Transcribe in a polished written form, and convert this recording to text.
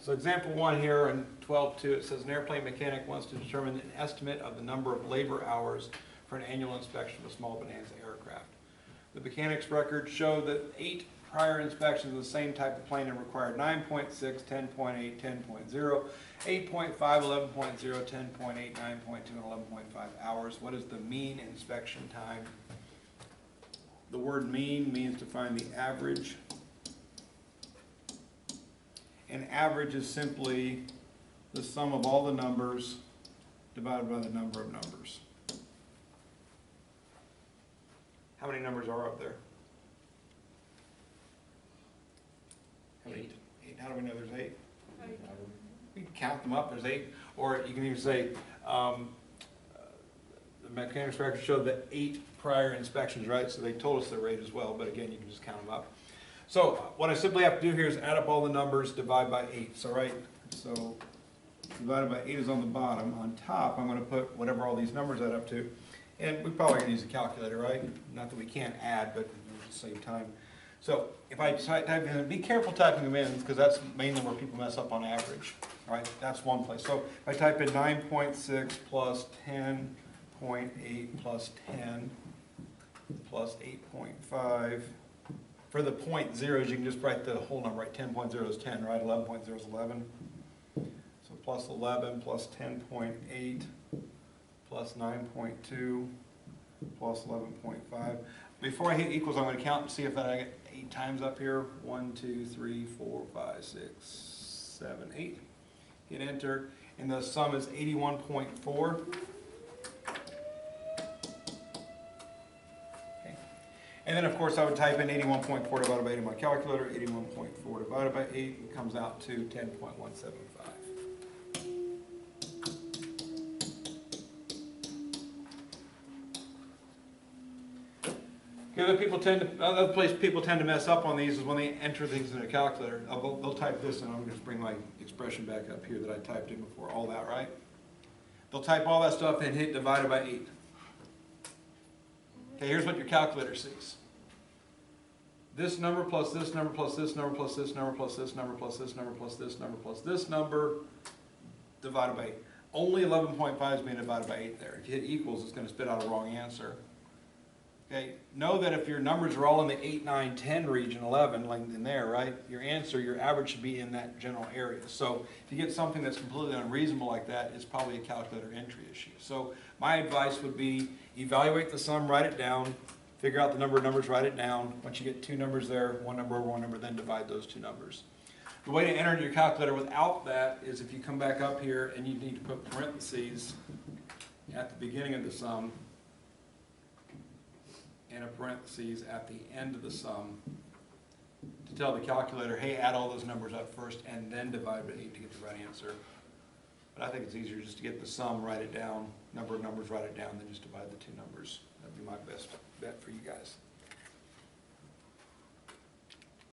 So example 1 here in 12.2, it says an airplane mechanic wants to determine an estimate of the number of labor hours for an annual inspection of a small Bonanza aircraft. The mechanic's records show that 8 prior inspections of the same type of plane have required 9.6, 10.8, 10.0, 8.5, 11.0, 10.8, 9.2, and 11.5 hours. What is the mean inspection time? The word mean means to find the average. And average is simply the sum of all the numbers divided by the number of numbers. How many numbers are up there? Eight. How do we know there's 8? We can count them up, there's 8. Or you can even say, the mechanics record showed that 8 prior inspections, right? So they told us the rate as well, but again, you can just count them up. So what I simply have to do here is add up all the numbers, divide by 8. So so divided by 8 is on the bottom. On top, I'm going to put whatever all these numbers add up to. And we probably can use a calculator, right? Not that we can't add, but it'll just save time. So if I type in, be careful typing them in, because that's mainly where people mess up on average. All right, that's one place. So if I type in 9.6 plus 10.8 plus 10 plus 8.5, for the point zeros, you can just write the whole number, right? 10.0 is 10, right? 11.0 is 11. So plus 11 plus 10.8 plus 9.2 plus 11.5. Before I hit equals, I'm going to count and see if I get 8 times up here. 1, 2, 3, 4, 5, 6, 7, 8. Hit enter, and the sum is 81.4. And then, of course, I would type in 81.4 divided by 8 in my calculator. 81.4 divided by 8 it comes out to 10.175. The other place people tend to mess up on these is when they enter things in a calculator. They'll type this, and I'm going to just bring my expression back up here that I typed in before. All that, right? They'll type all that stuff and hit divided by 8. Okay, here's what your calculator sees. This number plus this number plus this number plus this number plus this number plus this number plus this number plus this number divided by 8. Only 11.5 is being divided by 8 there. If you hit equals, it's going to spit out a wrong answer. Okay, know that if your numbers are all in the 8, 9, 10 region, 11, like in there, right, your answer, your average should be in that general area. So if you get something that's completely unreasonable like that, it's probably a calculator entry issue. So my advice would be evaluate the sum, write it down, figure out the number of numbers, write it down. Once you get 2 numbers there, one number over one number, then divide those 2 numbers. The way to enter in your calculator without that is if you come back up here and you need to put parentheses at the beginning of the sum and a parentheses at the end of the sum to tell the calculator, hey, add all those numbers up first and then divide by 8 to get the right answer. But I think it's easier just to get the sum, write it down, number of numbers, write it down, then just divide the 2 numbers. That'd be my best bet for you guys.